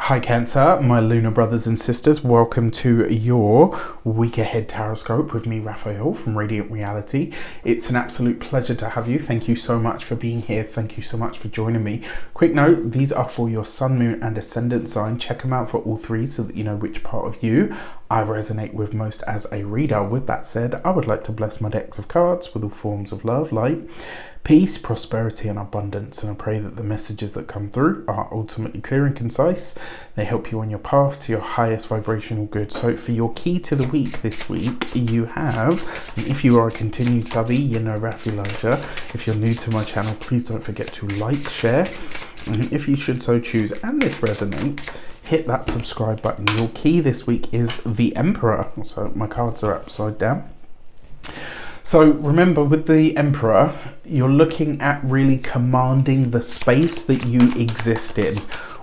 Hi Cancer, my lunar brothers and sisters, welcome to your week ahead taroscope with me, Raphael from Radiant Reality. It's an absolute pleasure to have you. Thank you so much for being here. Thank you so much for joining me. Quick note, these are for your sun, moon and ascendant sign. Check them out for all three so that you know which part of you I resonate with most as a reader. With that said, I would like to bless my decks of cards with all forms of love, light, peace, prosperity and abundance, and I pray that the messages that come through are ultimately clear and concise. They help you on your path to your highest vibrational good. So for your key to the week this week, you have, and if you are a continued subby, you know Rafi loves you. If you're new to my channel, please don't forget to like, share, and if you should so choose and this resonates, hit that subscribe button. Your key this week is the Emperor. So my cards are upside down. So remember, with the Emperor, you're looking at really commanding the space that you exist in,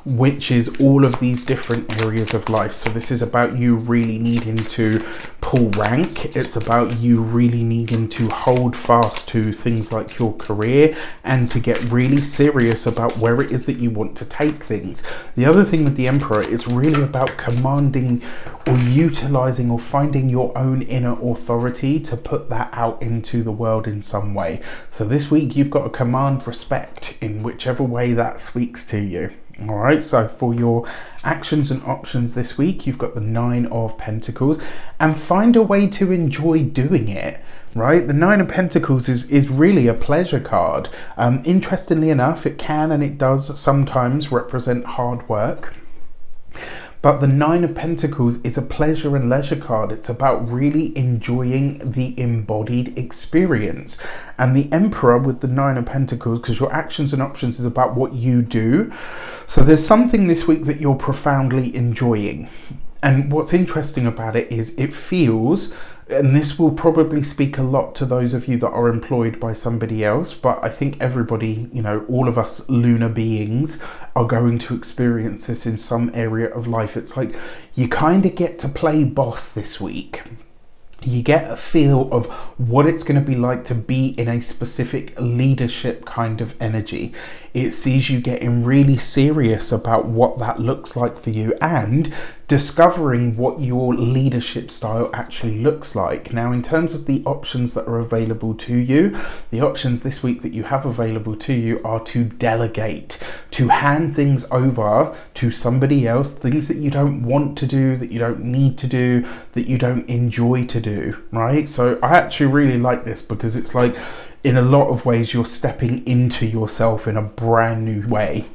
which is all of these different areas of life. So this is about you really needing to pull rank. It's about you really needing to hold fast to things like your career and to get really serious about where it is that you want to take things. The other thing with the Emperor is really about commanding or utilizing or finding your own inner authority to put that out into the world in some way. So this week you've got to command respect in whichever way that speaks to you. All right, so for your actions and options this week, you've got the 9 of Pentacles, and find a way to enjoy doing it, right? The 9 of Pentacles is really a pleasure card. Interestingly enough, it can and it does sometimes represent hard work. But the 9 of Pentacles is a pleasure and leisure card. It's about really enjoying the embodied experience. And the Emperor with the 9 of Pentacles, because your actions and options is about what you do. So there's something this week that you're profoundly enjoying. And what's interesting about it is it feels, and this will probably speak a lot to those of you that are employed by somebody else, but I think everybody, you know, all of us lunar beings are going to experience this in some area of life. It's like you kind of get to play boss this week. You get a feel of what it's going to be like to be in a specific leadership kind of energy. It sees you getting really serious about what that looks like for you and discovering what your leadership style actually looks like. Now, in terms of the options that are available to you, the options this week that you have available to you are to delegate, to hand things over to somebody else, things that you don't want to do, that you don't need to do, that you don't enjoy to do, right? So I actually really like this because it's like, in a lot of ways, you're stepping into yourself in a brand new way.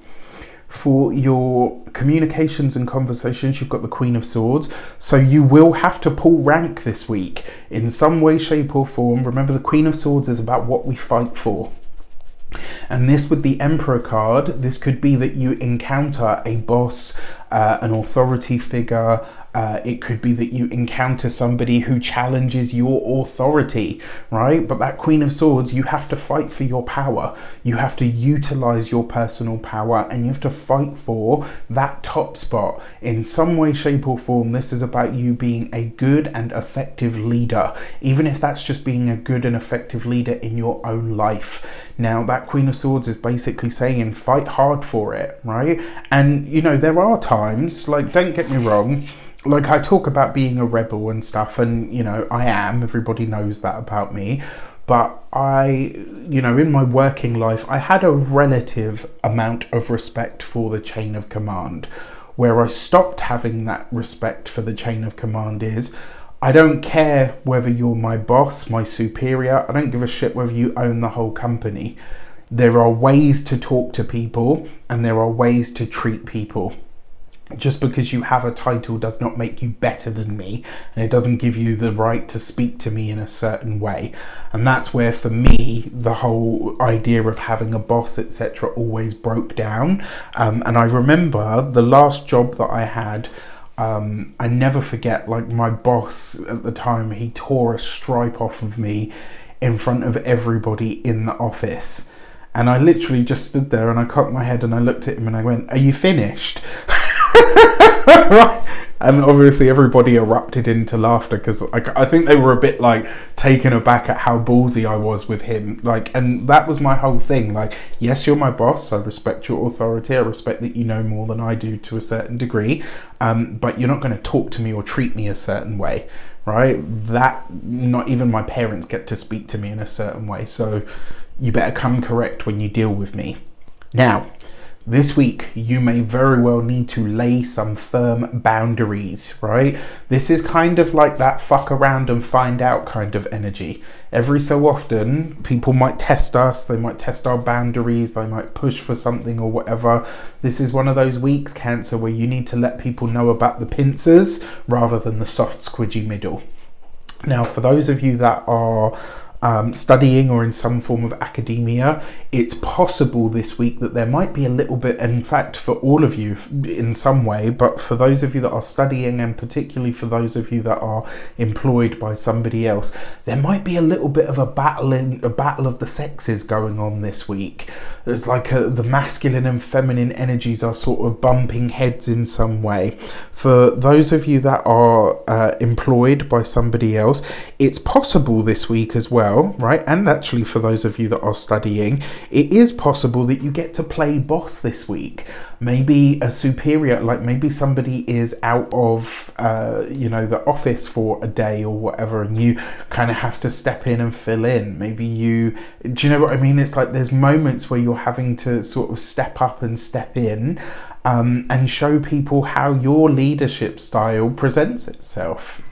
For your communications and conversations, you've got the Queen of Swords. So you will have to pull rank this week in some way, shape or form. Remember, the Queen of Swords is about what we fight for. And this with the Emperor card, this could be that you encounter a boss, an authority figure. It could be that you encounter somebody who challenges your authority, right? But that Queen of Swords, you have to fight for your power. You have to utilize your personal power and you have to fight for that top spot. In some way, shape or form, this is about you being a good and effective leader, even if that's just being a good and effective leader in your own life. Now, that Queen of Swords is basically saying fight hard for it, right? And, you know, there are times, like, don't get me wrong, like I talk about being a rebel and stuff, and you know I am, everybody knows that about me, but you know, in my working life I had a relative amount of respect for the chain of command. Where I stopped having that respect for the chain of command is I don't care whether you're my boss, my superior, I don't give a shit whether you own the whole company. There are ways to talk to people and there are ways to treat people. Just because you have a title does not make you better than me, and it doesn't give you the right to speak to me in a certain way. And that's where, for me, the whole idea of having a boss, etc., always broke down. And I remember the last job that I had, I never forget, like my boss at the time, he tore a stripe off of me in front of everybody in the office. And I literally just stood there and I cocked my head and I looked at him and I went, "Are you finished?" Right? And obviously everybody erupted into laughter because I think they were a bit like taken aback at how ballsy I was with him. Like, and that was my whole thing. Like, yes, you're my boss. I respect your authority. I respect that you know more than I do to a certain degree. But you're not going to talk to me or treat me a certain way, right? That not even my parents get to speak to me in a certain way. So you better come correct when you deal with me. Now, this week, you may very well need to lay some firm boundaries, right? This is kind of like that fuck around and find out kind of energy. Every so often, people might test us, they might test our boundaries, they might push for something or whatever. This is one of those weeks, Cancer, where you need to let people know about the pincers rather than the soft, squidgy middle. Now, for those of you that are studying or in some form of academia, it's possible this week that there might be a little bit, in fact for all of you in some way, but for those of you that are studying and particularly for those of you that are employed by somebody else, there might be a little bit of a battle of the sexes going on this week. There's like the masculine and feminine energies are sort of bumping heads in some way. For those of you that are employed by somebody else, it's possible this week as well, right? And actually for those of you that are studying, it is possible that you get to play boss this week. Maybe a superior, like maybe somebody is out of the office for a day or whatever, and you kind of have to step in and fill in. Maybe do you know what I mean? It's like there's moments where you're having to sort of step up and step in and show people how your leadership style presents itself.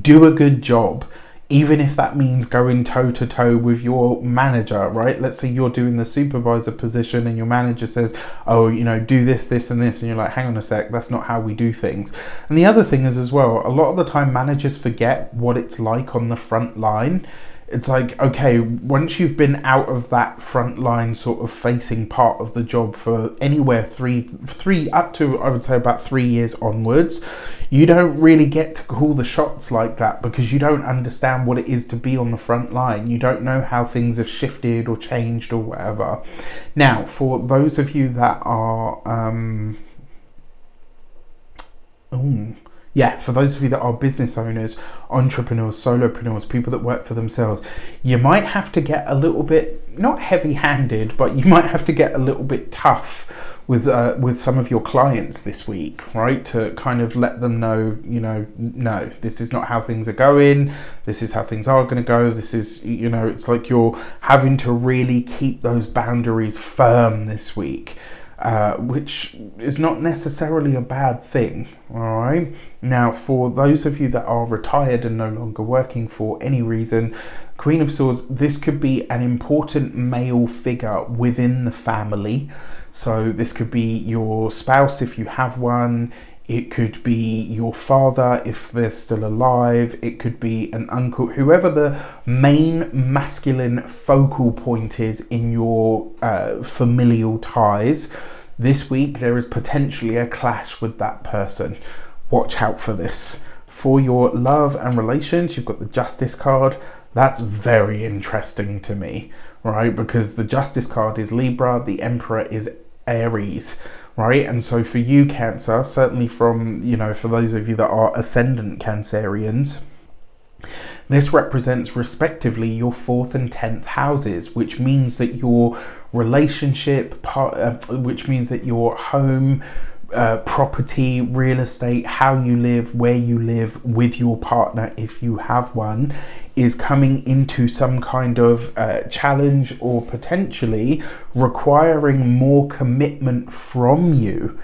Do a good job, even if that means going toe to toe with your manager, right? Let's say you're doing the supervisor position and your manager says, oh, do this, this and this. And you're like, hang on a sec, that's not how we do things. And the other thing is as well, a lot of the time managers forget what it's like on the front line. It's like, okay, once you've been out of that front line sort of facing part of the job for anywhere three up to, I would say, about 3 years onwards, you don't really get to call the shots like that because you don't understand what it is to be on the front line. You don't know how things have shifted or changed or whatever. Now, for those of you that are for those of you that are business owners, entrepreneurs, solopreneurs, people that work for themselves, you might have to get a little bit, not heavy-handed, but you might have to get a little bit tough with some of your clients this week, right? To kind of let them know, no, this is not how things are going. This is how things are going to go. This is, it's like you're having to really keep those boundaries firm this week. Which is not necessarily a bad thing, all right? Now, for those of you that are retired and no longer working for any reason, Queen of Swords, this could be an important male figure within the family. So this could be your spouse if you have one. It could be your father if they're still alive. It could be an uncle, whoever the main masculine focal point is in your familial ties. This week, there is potentially a clash with that person. Watch out for this. For your love and relations, you've got the Justice card. That's very interesting to me, right? Because the Justice card is Libra, the Emperor is Aries, right? And so for you, Cancer, certainly from, for those of you that are ascendant Cancerians, this represents respectively your 4th and 10th houses, which means that your relationship, which means that your home, property, real estate, how you live, where you live with your partner, if you have one, is coming into some kind of challenge or potentially requiring more commitment from you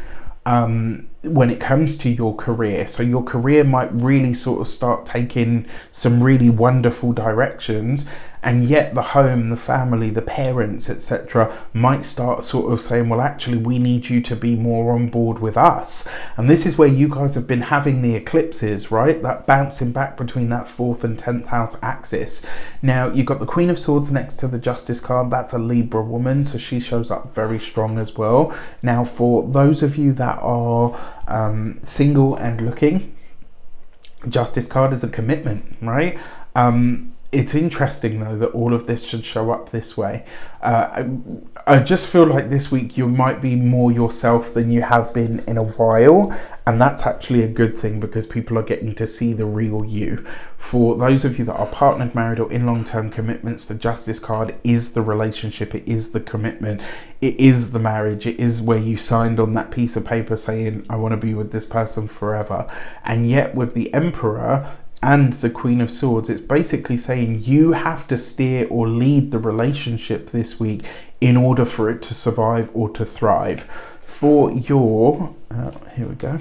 when it comes to your career. So your career might really sort of start taking some really wonderful directions, and yet the home, the family, the parents, etc. might start sort of saying, well, actually, we need you to be more on board with us. And this is where you guys have been having the eclipses, right? That bouncing back between that 4th and 10th house axis. Now, you've got the Queen of Swords next to the Justice card. That's a Libra woman, so she shows up very strong as well. Now, for those of you that are single and looking, Justice card is a commitment, right? It's interesting though that all of this should show up this way. I just feel like this week you might be more yourself than you have been in a while, and that's actually a good thing because people are getting to see the real you. For those of you that are partnered, married, or in long-term commitments, the Justice card is the relationship, it is the commitment, it is the marriage, it is where you signed on that piece of paper saying, I want to be with this person forever. And yet with the Emperor and the Queen of Swords, it's basically saying you have to steer or lead the relationship this week in order for it to survive or to thrive. For your, here we go,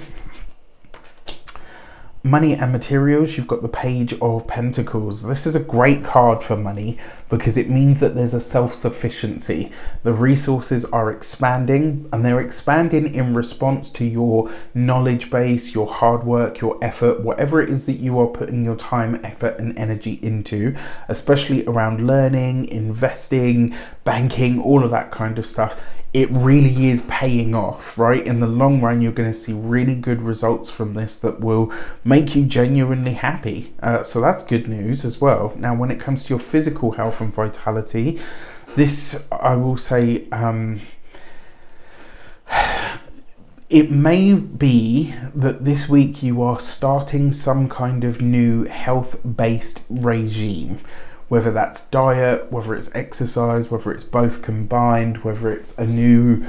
money and materials, you've got the Page of Pentacles. This is a great card for money because it means that there's a self-sufficiency. The resources are expanding, and they're expanding in response to your knowledge base, your hard work, your effort, whatever it is that you are putting your time, effort and energy into, especially around learning, investing, banking, all of that kind of stuff. It really is paying off, right? In the long run, you're going to see really good results from this that will make you genuinely happy. So that's good news as well. Now, when it comes to your physical health and vitality, this, I will say, it may be that this week you are starting some kind of new health-based regime. Whether that's diet, whether it's exercise, whether it's both combined, whether it's a new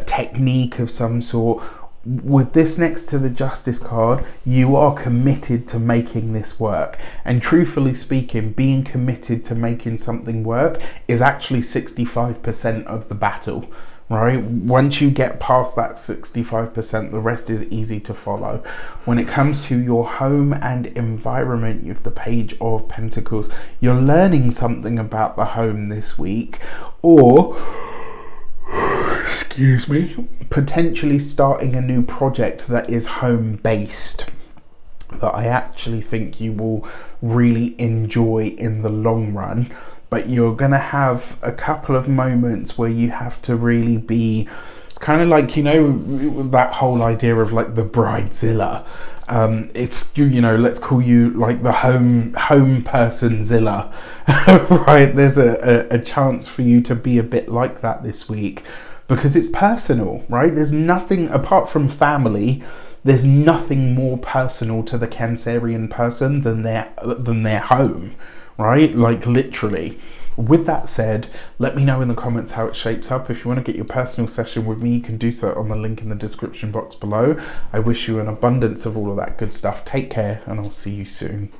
technique of some sort. With this next to the Justice card, you are committed to making this work. And truthfully speaking, being committed to making something work is actually 65% of the battle. Right? Once you get past that 65%, the rest is easy to follow. When it comes to your home and environment, you have the Page of Pentacles. You're learning something about the home this week, or, excuse me, potentially starting a new project that is home-based, that I actually think you will really enjoy in the long run. But you're going to have a couple of moments where you have to really be kind of like, you know, that whole idea of like the bridezilla. It's, you know, let's call you like the home person zilla, right? There's a chance for you to be a bit like that this week because it's personal, right? There's nothing apart from family. There's nothing more personal to the Cancerian person than their home. Right? Like literally. With that said, let me know in the comments how it shapes up. If you want to get your personal session with me, you can do so on the link in the description box below. I wish you an abundance of all of that good stuff. Take care, and I'll see you soon.